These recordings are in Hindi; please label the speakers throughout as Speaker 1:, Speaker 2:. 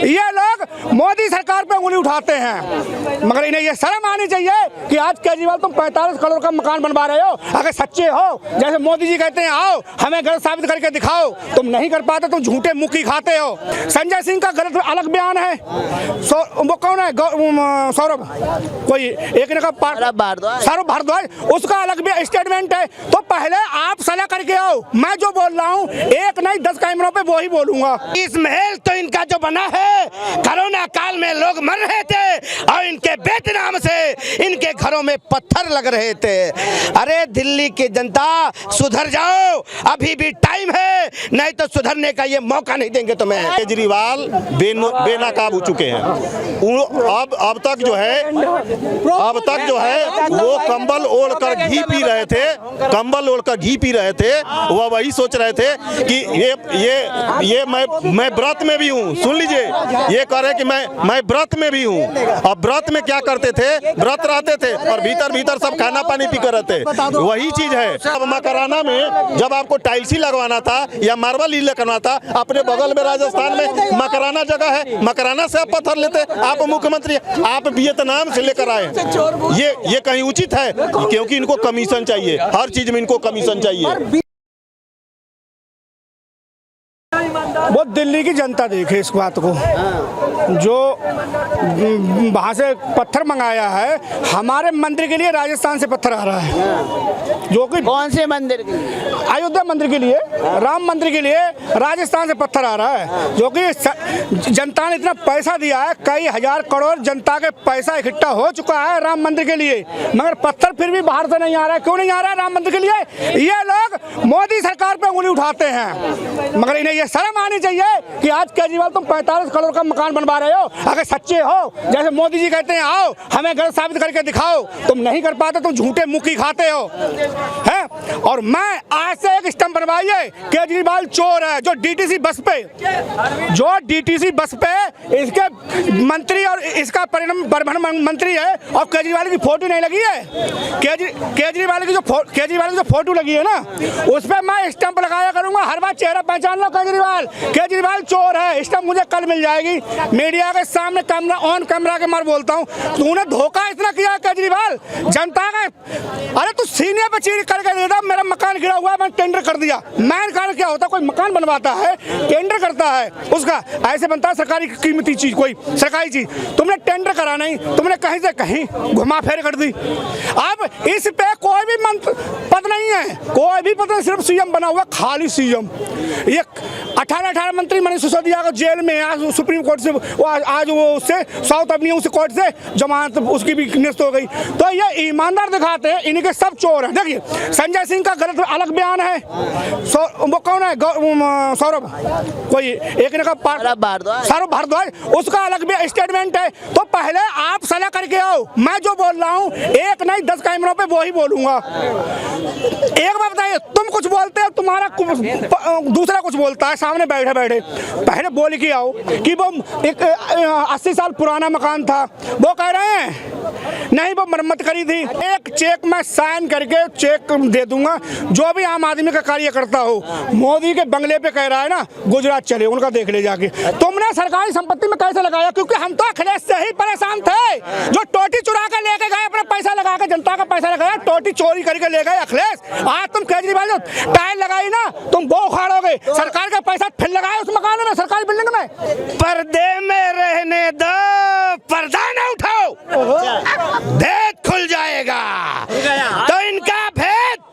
Speaker 1: ये लोग मोदी सरकार पे उंगली उठाते हैं, मगर इन्हें ये शर्म आनी चाहिए कि आज केजरीवाल तुम 45 करोड़ का मकान बनवा रहे हो। अगर सच्चे हो, जैसे मोदी जी कहते हैं आओ हमें गलत साबित करके दिखाओ, तुम नहीं कर पाते, तुम झूठे मुखी खाते हो। संजय सिंह का गलत अलग बयान है, वो कौन है, सौरभ कोई एक ने कहा सौरभ भारद्वाज, उसका अलग भी स्टेटमेंट है। तो पहले आप सलाह करके आओ, मैं जो बोल रहा हूँ एक नहीं 10 कैमरों पे वो ही बोलूंगा।
Speaker 2: इस महल तो इनका जो बना है, कोरोना काल में लोग मर रहे थे और इनके बेदनाम से इनके घरों में पत्थर लग रहे थे। अरे दिल्ली की जनता सुधर जाओ, अभी भी टाइम है, नहीं तो सुधरने का ये मौका नहीं देंगे तुम्हें।
Speaker 3: केजरीवाल बेनकाब हो चुके हैं। अब तक जो है वो कंबल ओढ़कर घी पी रहे थे, कंबल ओढ़कर घी पी रहे थे। वह वही सोच रहे थे कि ये मैं व्रत में भी हूँ। सुन लीजिए, ये कह रहे कि मैं व्रत में भी हूँ। अब व्रत में क्या करते थे, व्रत रहते थे और भीतर सब खाना पानी पी कर रहते। वही चीज है। अब मकराना में जब आपको टाइल्स ही लगवाना था या मार्बल ही लगवाना था, अपने बगल में राजस्थान में मकराना जगह है, मकराना से आप पत्थर लेते। आप मुख्यमंत्री, आप वियतनाम से लेकर आए। ये कहीं उचित है? क्योंकि इनको कमीशन चाहिए, हर चीज में इनको कमीशन चाहिए।
Speaker 1: वो दिल्ली की जनता देखे इस बात को, जो वहाँ से पत्थर मंगाया है, हमारे मंदिर के लिए राजस्थान से पत्थर आ रहा है। जो कि
Speaker 4: कौन से मंदिर के लिए?
Speaker 1: अयोध्या मंदिर के लिए, राम मंदिर के लिए राजस्थान से पत्थर आ रहा है। जो कि जनता ने इतना पैसा दिया है, कई हजार करोड़ जनता के पैसा इकट्ठा हो चुका है राम मंदिर के लिए, मगर पत्थर फिर भी बाहर से नहीं आ रहा है। क्यों नहीं आ रहा है राम मंदिर के लिए? ये लोग मोदी सरकार पे उंगली उठाते हैं, मगर इन्हें ये शर्म आनी चाहिए कि आज केजरीवाल तुम 45 करोड़ का मकान बनवा रहे हो। अगर सच्चे हो, जैसे मोदी जी कहते हैं आओ हमें गलत साबित करके दिखाओ, तुम नहीं कर पाते, तुम झूठे मुखी खाते हो हैं। और मैं आज से एक स्टंप बनवाइए, केजरीवाल चोर है। जो डीटीसी बस पे इसके मंत्री और इसका परिवहन मंत्री है और केजरीवाल की फोटो नहीं लगी है। केजरीवाल की जो फोटो लगी है ना, उस पर मैं स्टंप लगाया करूंगा, हर बार चेहरा पहचान लो केजरीवाल चोर है। स्टंप मुझे कल मिल जाएगी, मीडिया के सामने कैमरा ऑन कैमरा के मार बोलता हूँ। तूने धोखा इतना किया केजरीवाल जनता का। अरे तू सीनियर पे चीज करके दे दा, मेरा मकान गिरा हुआ है, मैंने टेंडर कर दिया। मैंने कहा क्या होता, कोई मकान बनवाता है टेंडर करता है, उसका ऐसे बनता है सरकारी कीमती चीज, कोई सरकारी चीज। तुमने टेंडर करा नहीं, तुमने कहीं से कहीं घुमा फेर कर दी। अब इस पे कोई भी पद नहीं है, कोई भी पद नहीं, सिर्फ सीएम बना हुआ, खाली सीएम। ये 18 मंत्री मनीष सिसोदिया को जेल में आज सुप्रीम कोर्ट से आज वो उससे साउथ एवेन्यू से कोर्ट से जमानत उसकी भी निरस्त हो गई। तो ये ईमानदार दिखाते हैं, इनके सब चोर हैं। देखिए संजय सिंह का गलत अलग बयान है, वो कौन है, सौरभ कोई एक ने कहा सौरभ भारद्वाज, उसका अलग भी स्टेटमेंट है। तो पहले आप सलाह करके आओ, मैं जो बोल रहा हूँ एक नहीं 10 कैमरों पे वो ही बोलूंगा। एक बात बताइए, तुम कुछ बोलते हो, तुम्हारा दूसरा कुछ बोलता है सामने बैठे पहले बोल के आओ कि वो एक 80 साल पुराना मकान था, वो कह रहे हैं नहीं वो मरम्मत करी थी। एक चेक मैं साइन करके चेक दे दूंगा, जो भी आम आदमी का कार्य करता हो। मोदी के बंगले पे कह रहा है ना गुजरात चले, उनका देख ले जाके। तुमने सरकारी संपत्ति में कैसे लगाया? क्योंकि हम तो अखिलेश से ही परेशान थे, जो टोटी चुरा के लेके गए, अपना पैसा लगा के, जनता का पैसा लगाया, टोटी चोरी करके ले गए अखिलेश। आज तुम केजरीवाल टाइल लगाई ना, तुम वो उखाड़ोगे, सरकार का पैसा फिर लगाया उस मकान में, सरकारी बिल्डिंग में।
Speaker 2: पर्दे में रहने दो, पर्दा न उठाओ, भेद खुल जाएगा। तो इनका भेद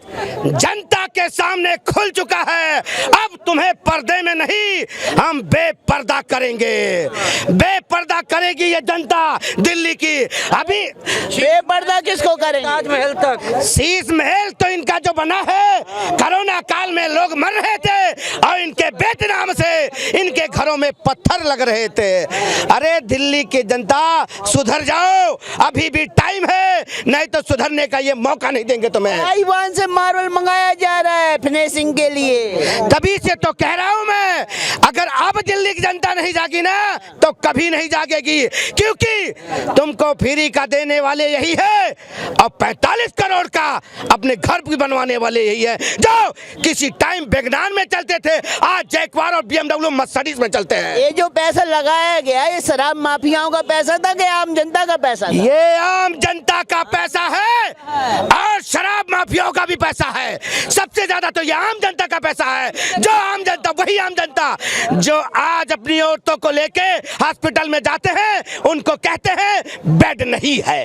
Speaker 2: जनता के सामने खुल चुका है। अब तुम्हें पर्दे में नहीं, हम बेपर्दा करेंगे। बेपर्दा करेगी ये जनता दिल्ली की। अभी
Speaker 4: बेपर्दा किसको करेंगे?
Speaker 2: ताजमहल तक, शीश महल तो इनका जो बना है, कोरोना काल में लोग मर रहे थे और इनके बेदनाम से इनके घरों में पत्थर लग रहे थे। अरे दिल्ली की जनता सुधर जाओ, अभी भी टाइम है, नहीं तो सुधरने का ये मौका नहीं देंगे तुम्हें।
Speaker 4: ताइवान से मार्बल मंगाया जा रहा है फिनिशिंग के लिए,
Speaker 2: तभी से तो कह रहा हूं मैं, अगर अब दिल्ली की जनता नहीं जागी ना तो कभी नहीं जागेगी, क्योंकि तुमको फ्री का देने वाले यही है और 45 करोड़ का अपने घर भी बनवाने वाले यही है जो किसी टाइम बेगनान में चलते थे, आज जैकवार और BMW मर्सिडीज में चलते हैं।
Speaker 4: ये जो पैसा लगाया गया ये शराब माफियाओं का पैसा था कि आम जनता का पैसा था?
Speaker 2: ये आम जनता का पैसा है और शराब माफियाओं का भी पैसा है। सबसे ज्यादा तो ये आम जनता का पैसा है। जो आम जनता, वही आम जनता जो आज अपनी औरतों को लेके हॉस्पिटल में जाते हैं, उनको कहते हैं बेड नहीं है,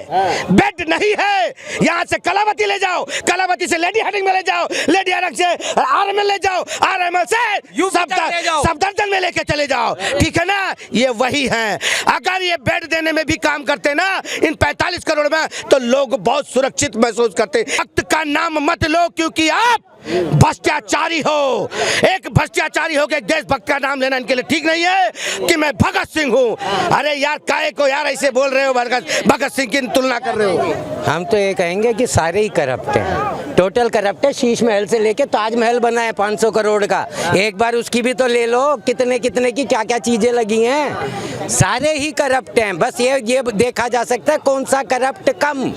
Speaker 2: बेड नहीं है। यहाँ से कलावती ले जाओ, कलावती से लेडी हार्डिंग में ले जाओ, लेडी हार्डिंग से आरएमएल ले जाओ, आरएमएल से सफदरजंग में लेके चले जाओ, ठीक है ना। ये वही है। अगर ये बेड देने में भी काम करते ना इन 45 करोड़ में तो लोग बहुत सुरक्षित महसूस करते। वक्त का नाम मत लो क्योंकि आप भ्रष्टाचारी हो। एक भ्रष्टाचारी हो के देशभक्त का नाम लेना इनके लिए ठीक नहीं है कि मैं भगत सिंह हूँ। अरे यार काहे को यार ऐसे बोल रहे हो, भगत सिंह की तुलना कर रहे हो।
Speaker 5: हम तो ये कहेंगे कि सारे ही करप्ट हैं, टोटल करप्ट है। शीश महल से लेके ताजमहल बना है 500 करोड़ का, एक बार उसकी भी तो ले लो, कितने कितने की क्या क्या चीजें लगी हैं। सारे ही करप्ट हैं, बस ये देखा जा सकता है कौन सा करप्ट कम।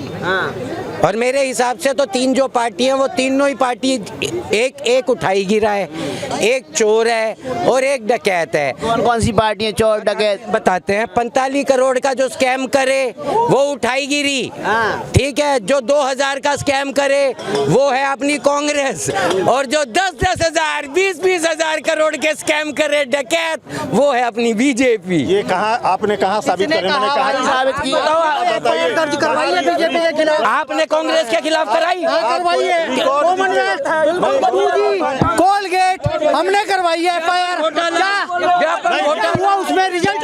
Speaker 5: और मेरे हिसाब से तो तीन जो पार्टी हैं वो तीनों ही पार्टी एक उठाई गिरा है, एक चोर है और एक डकैत है।
Speaker 4: कौन कौन सी पार्टी है चोर डकैत?
Speaker 5: बताते हैं। 45 करोड़ का जो स्कैम करे वो उठाई गिरी, ठीक है। जो 2000 का स्कैम करे वो है अपनी कांग्रेस, और जो 10-10 हजार 20-20 हजार करोड़ के स्कैम करे डकैत वो है अपनी बीजेपी।
Speaker 3: ये कहाँ आपने कहाँ साबित करे? मैंने कहा
Speaker 4: साबित किया।
Speaker 5: आपने कांग्रेस के खिलाफ कराई?
Speaker 6: कोलगेट हमने करवाई है FIR, क्या उसमें रिजल्ट?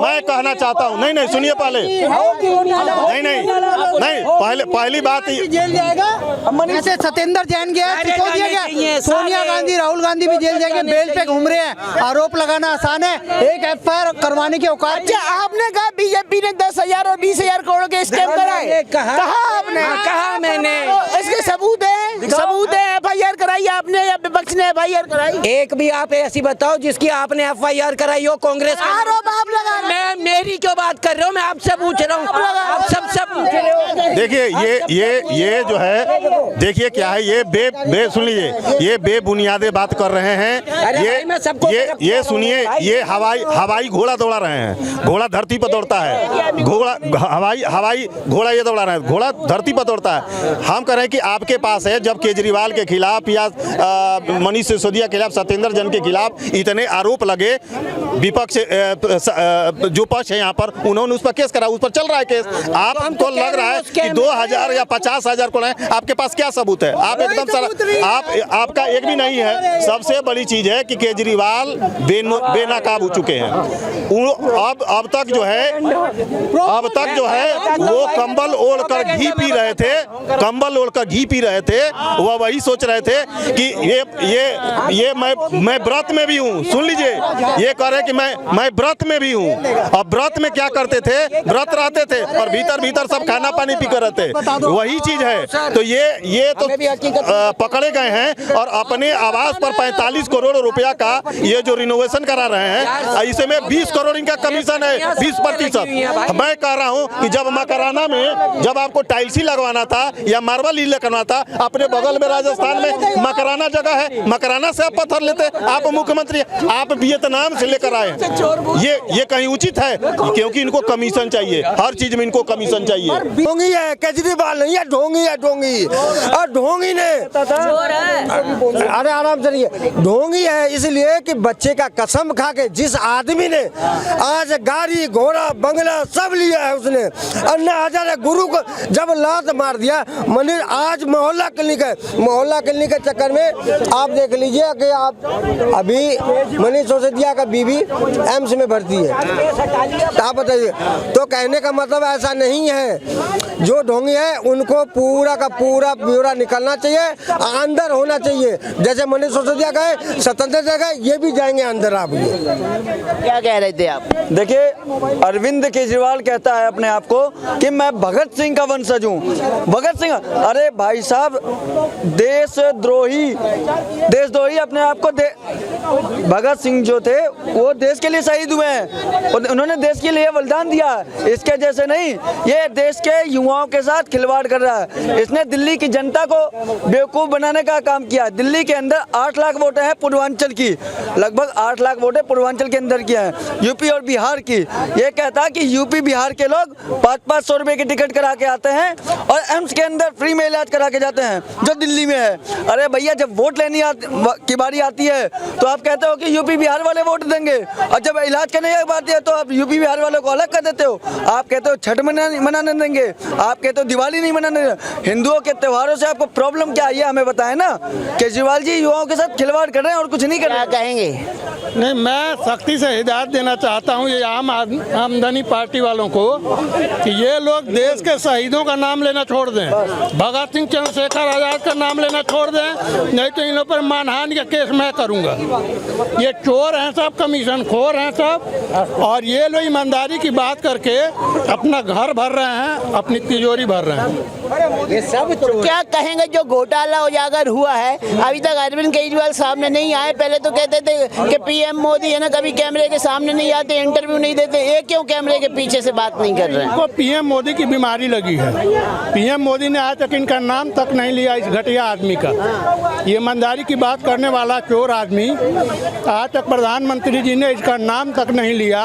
Speaker 3: मैं कहना चाहता हूँ, नहीं सुनिए पहले, नहीं पहली बात
Speaker 6: जेल जाएगा। जैसे सत्येंद्र जैन गया, किसको दिया गया? सोनिया गांधी, राहुल गांधी भी जेल जाएंगे, बेल पे घूम रहे हैं। आरोप लगाना आसान है, एक FIR करवाने की औकात।
Speaker 4: अच्छा, आपने कहा बीजेपी ने 10,000 और 20,000 करोड़ के स्कैम कराए, कहा आपने?
Speaker 5: कहा मैंने।
Speaker 4: इसके सबूत है, सबूत है। FIR कराई आपने या विपक्ष ने FIR कराई?
Speaker 5: एक भी आप ऐसी बताओ जिसकी आपने FIR कराई हो कांग्रेस।
Speaker 4: आरोप आप लगा रहे हैं।
Speaker 5: मैं मेरी क्यों बात कर रहे हो? मैं आपसे पूछ रहा हूँ, आप सबसे पूछ रहे हो।
Speaker 3: देखिए ये जो है, देखिए क्या है, ये सुन लीजिए, ये बेबुनियादे बात कर रहे हैं। ये सुनिए, ये हवाई घोड़ा दौड़ा रहे हैं। घोड़ा धरती पर दौड़ता है, घोड़ा हवाई घोड़ा ये दौड़ा रहे हैं, घोड़ा धरती पर दौड़ता है। हम कह रहे हैं कि आपके पास है, जब केजरीवाल के खिलाफ या मनीष सिसोदिया के खिलाफ, सत्येंद्र जैन के खिलाफ इतने आरोप लगे, विपक्ष जो पक्ष है यहाँ पर, उन्होंने उस पर केस करा, उस पर चल रहा है केस। आपको लग रहा है कि 2,000 या 50,000 को है, आपके पास क्या सबूत है? आप एकदम सारा आपका एक भी नहीं है। सबसे बड़ी चीज है कि केजरीवाल बेनकाब हो चुके हैं। अब तक जो है वो कंबल ओढ़कर घी पी रहे थे, कंबल ओढ़कर घी पी रहे थे। वह वही सोच रहे थे कि ये मैं व्रत में भी हूँ। सुन लीजिए, ये कह रहे कि मैं व्रत में भी हूँ। अब व्रत में क्या करते थे? व्रत रहते थे और भीतर सब खाना पानी पी कर रहते, वही चीज है। तो ये तो पकड़े गए हैं और अपने आवास पर 45 करोड़ रुपया का ये जो रिनोवेशन करा रहे हैं, इसमें 20 करोड़ इनका कमीशन है, 20%। मैं कह रहा हूँ कि जब मकराना में जब आपको टाइल्स ही लगवाना था या मार्बल ही करना था, अपने बगल में राजस्थान में मकराना जगह है, मकराना से आप पत्थर लेते। आप मुख्यमंत्री, आप वियतनाम से लेकर आए। ये कहीं उचित है? क्योंकि इनको कमीशन चाहिए, हर चीज में इनको कमीशन चाहिए।
Speaker 7: ढोंगी है केजरीवाल, नहीं है ढोंगी है, ढोंगी। और ढोंगी ने, अरे आराम से नहीं है, ढोंगी है इसलिए कि बच्चे का कसम खा के जिस आदमी ने आज गाड़ी घोड़ा बंगला सब लिया है, उसने अन्ना हजारे गुरु को जब लात मार दिया। मंदिर आज मोहल्ला क्लिनिक है, मोहल्ला क्लिनिक के चक्कर में आप देख लीजिए कि आप अभी मनीष सिसोदिया का बीवी एम्स में भर्ती है। आप बताइए, तो कहने का मतलब ऐसा नहीं है। जो ढोंगी है उनको पूरा का पूरा ब्यौरा निकलना चाहिए, अंदर होना चाहिए। जैसे मनीष सिसोदिया गए, स्वतंत्र जगह, ये भी जाएंगे अंदर। आप
Speaker 4: क्या कह रहे थे आप?
Speaker 8: देखिए, अरविंद केजरीवाल कहता है अपने आप को कि मैं भगत सिंह का वंशज हूँ। भगत सिंह, अरे भाई साहब, देशद्रोही देशद्रोही अपने आप को भगत सिंह जो थे वो देश के लिए शहीद हुए हैं, उन्होंने देश के लिए बलिदान दिया। इसके जैसे नहीं, ये देश के युवाओं के साथ खिलवाड़ कर रहा है। इसने दिल्ली की जनता को बेवकूफ़ बनाने का काम किया। दिल्ली के अंदर 8 लाख वोटें हैं पूर्वांचल की, लगभग 8 लाख वोटें पूर्वांचल के अंदर की हैं, यूपी और बिहार की। ये कहता है कि यूपी बिहार के लोग 500-500 रुपए की टिकट करा के आते हैं और एम्स के अंदर फ्री में इलाज करा के जाते हैं जो दिल्ली में है। अरे भैया, जब वोट लेनी की बारी आती है तो आप कहते हो कि यूपी बिहार वाले वोट देंगे, और जब इलाज करने की बात है तो आप यूपी बिहार वालों को अलग कर देते हो। आप कहते हो छठ मनाने देंगे, आप कहते हो दिवाली नहीं मनाने देंगे। हिंदुओं के त्योहारों से आपको प्रॉब्लम क्या है, ये हमें बताएं ना। केजरीवाल जी युवाओं के साथ खिलवाड़ कर रहे हैं और कुछ नहीं कर रहे।
Speaker 4: कहेंगे
Speaker 9: नहीं, मैं सख्ती से हिदायत देना चाहता हूँ ये आम आमदनी पार्टी वालों को कि ये लोग देश के शहीदों का नाम लेना छोड़ दें, भगत सिंह चंद्रशेखर आजाद का नाम लेना छोड़ दें, नहीं तो इन लोगों पर मानहानि का केस मैं करूँगा। ये चोर हैं सब, कमीशन खोर हैं सब, और ये लोग ईमानदारी की बात करके अपना घर भर रहे हैं, अपनी तिजोरी भर रहे हैं।
Speaker 4: ये सब क्या कहेंगे जो घोटाला उजागर हुआ है, अभी तक अरविंद केजरीवाल सामने नहीं आए। पहले तो कहते थे कि पीएम मोदी है ना, कभी कैमरे के सामने नहीं आते, इंटरव्यू नहीं देते, ये क्यों कैमरे के पीछे से बात नहीं कर रहे हैं?
Speaker 9: इनको पीएम मोदी की बीमारी लगी है। पीएम मोदी ने आज तक इनका नाम तक नहीं लिया इस घटिया आदमी का। ये ईमानदारी की बात करने वाला चोर आदमी आज तक प्रधानमंत्री जी ने इसका नाम तक नहीं लिया,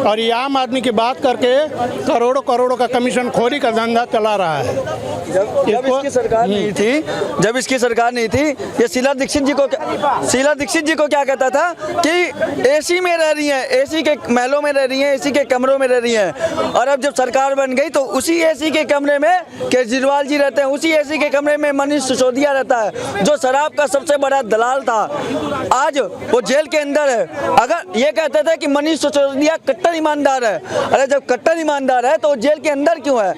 Speaker 9: और ये आम आदमी की बात करके करोड़ों करोड़ों का कमीशन खोरी का धंधा चला रहा है।
Speaker 8: जब इसकी सरकार नहीं थी, ये शीला दीक्षित जी को क्या कहता था कि एसी में रह रही हैं, एसी के महलों में रह रही हैं, एसी के कमरों में रह रही हैं। और अब जब सरकार बन गई तो उसी एसी के कमरे में केजरीवाल जी रहते हैं, उसी एसी के कमरे में मनीष सिसोदिया रहता है जो शराब का सबसे बड़ा दलाल था। आज वो जेल के अंदर है। अगर ये कहते थे कि मनीष सिसोदिया कट्टर ईमानदार है, अरे जब कट्टर ईमानदार है तो वो जेल के अंदर क्यों है?